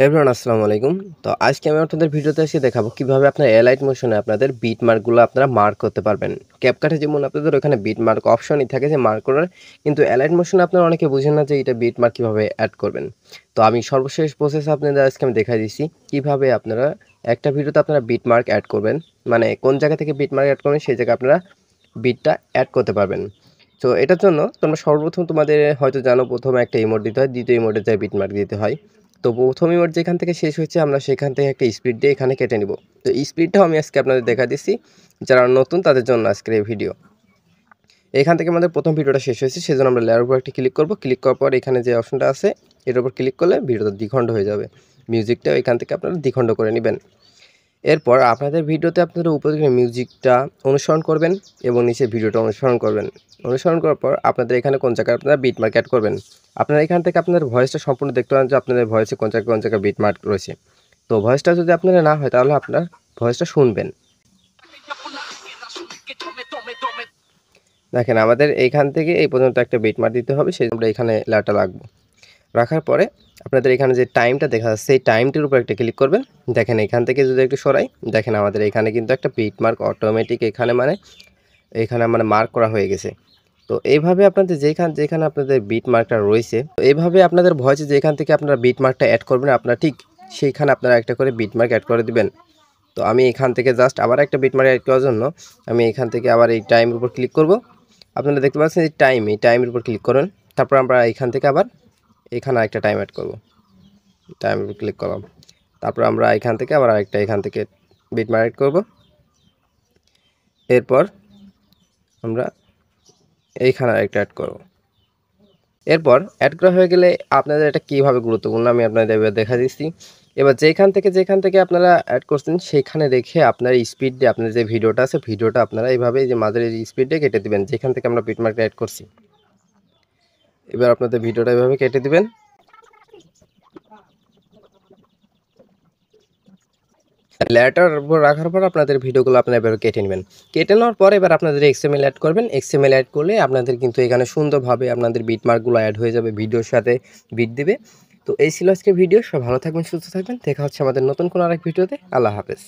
Everyone আসসালামু আলাইকুম। তো আজকে আমি আপনাদের ভিডিওতে এসে দেখাবো কিভাবে আপনার এলাইট মোশনে আপনাদের বিট মার্কগুলো আপনারা মার্ক করতে পারবেন। ক্যাপকাটে যেমন আপনাদের ওখানে বিট মার্ক অপশনই থাকে যে মার্ক করার, কিন্তু এলাইট মোশনে আপনারা অনেকে বুঝেন না যে এটা বিট মার্ক কিভাবে অ্যাড করবেন। তো আমি সর্বশেষ প্রসেস আপনাদের আজকে আমি দেখাই দিচ্ছি কিভাবে আপনারা একটা ভিডিওতে আপনারা বিট মার্ক অ্যাড করবেন, মানে কোন জায়গা থেকে বিট মার্ক অ্যাড করবেন সেই জায়গায় আপনারা বিটটা অ্যাড করতে পারবেন। তো এটার জন্য তোমরা সর্বপ্রথম তোমাদের হয়তো জানো প্রথমে একটা ইমোট দিতে হয়, দ্বিতীয় ইমোটে যায় বিট মার্ক দিতে হয়। তো প্রথম ইমোট যেখান থেকে শেষ হয়েছে আমরা সেখান থেকে একটা স্পিড দিয়ে এখানে কেটে নিব। তো এই স্পিডটাও আমি আজকে আপনাদের দেখা দিচ্ছি, যারা নতুন তাদের জন্য আজকের এই ভিডিও। এখান থেকে আমাদের প্রথম ভিডিওটা শেষ হয়েছে, সেজন্য আমরা লেয়ার উপর একটা ক্লিক করব। ক্লিক করার পর এখানে যে অপশনটা আছে এটার উপর ক্লিক করলে ভিডিওটা দ্বিখণ্ড হয়ে যাবে। মিউজিকটাও এখান থেকে আপনারা দ্বিখণ্ড করে নেবেন। এরপর আপনাদের ভিডিওতে আপনারা উপরে মিউজিকটা অনুসরণ করবেন এবং নিচে ভিডিওটা অনুসরণ করবেন। অনুসরণ করার পর আপনাদের এখানে কোন জায়গায় আপনারা বিট মার্ক অ্যাড করবেন। আপনারা এখান থেকে আপনাদের ভয়েসটা সম্পূর্ণ দেখতে পারেন যে আপনাদের ভয়েসে কোন জায়গায় বিট মার্ক রয়েছে। তো ভয়েসটা যদি আপনারা না হয় তাহলে আপনার ভয়েসটা শুনবেন। দেখেন আমাদের এইখান থেকে এই পর্যন্ত একটা বিট মার্ক দিতে হবে, সেই আমরা এখানে লেয়ারটা রাখবো। রাখার পরে আপনাদের এখানে যে টাইমটা দেখা যাচ্ছে সেই টাইমটির উপর একটা ক্লিক করবেন। দেখেন এখান থেকে যদি একটু সরাই, দেখেন আমাদের এখানে কিন্তু একটা বিট মার্ক অটোমেটিক এখানে মানে মার্ক করা হয়ে গেছে। তো এইভাবে আপনাদের যেখানে আপনাদের বিট মার্কটা রয়েছে, তো এইভাবে আপনাদের ভয়েসে যেখান থেকে আপনারা বিট মার্কটা অ্যাড করবেন আপনারা ঠিক সেইখানে আপনারা একটা করে বিট মার্ক অ্যাড করে দিবেন। তো আমি এখান থেকে জাস্ট আবার একটা বিট মার্ক অ্যাড করার জন্য আমি এখান থেকে আবার এই টাইমের উপর ক্লিক করব। আপনারা দেখতে পাচ্ছেন এই টাইমের উপর ক্লিক করুন। তারপর আমরা এখান থেকে আবার এখানে একটা টাইম অ্যাড করব। টাইমের উপর ক্লিক করলাম। তারপর আমরা এখান থেকে আবার আরেকটা এখান থেকে বিট মার্ক অ্যাড করব। এরপর আমরা এইখানে আরেকটা অ্যাড করব। এরপর অ্যাড করা হয়ে গেলে আপনাদের এটা কীভাবে গুরুত্বপূর্ণ আমি আপনাদের এবার দেখা দিচ্ছি। এবার যেখান থেকে আপনারা অ্যাড করছেন সেখানে রেখে আপনার স্পিড দিয়ে আপনার যে ভিডিওটা আছে ভিডিওটা আপনারা এইভাবে যে মাঝের স্পিড দিয়ে কেটে দিবেন যেখান থেকে আমরা বিট মার্কটা অ্যাড করছি। এবার আপনাদের ভিডিওটা এভাবে কেটে দিবেন। লেয়ারটার উপর রাখার পর আপনাদের ভিডিওগুলো আপনারা এভাবে কেটে নেবেন। কেটে নেওয়ার পর এবার আপনাদের এক্সএমএল অ্যাড করবেন। এক্সএমএল অ্যাড করলে আপনাদের কিন্তু এখানে সুন্দরভাবে আপনাদের বিট মার্কগুলো অ্যাড হয়ে যাবে, ভিডিওর সাথে বিট দিবে। তো এই ছিল আজকের ভিডিও। সব ভালো থাকবেন, সুস্থ থাকবেন। দেখা হচ্ছে আমাদের নতুন কোনো আরেক ভিডিওতে। আল্লাহ হাফেজ।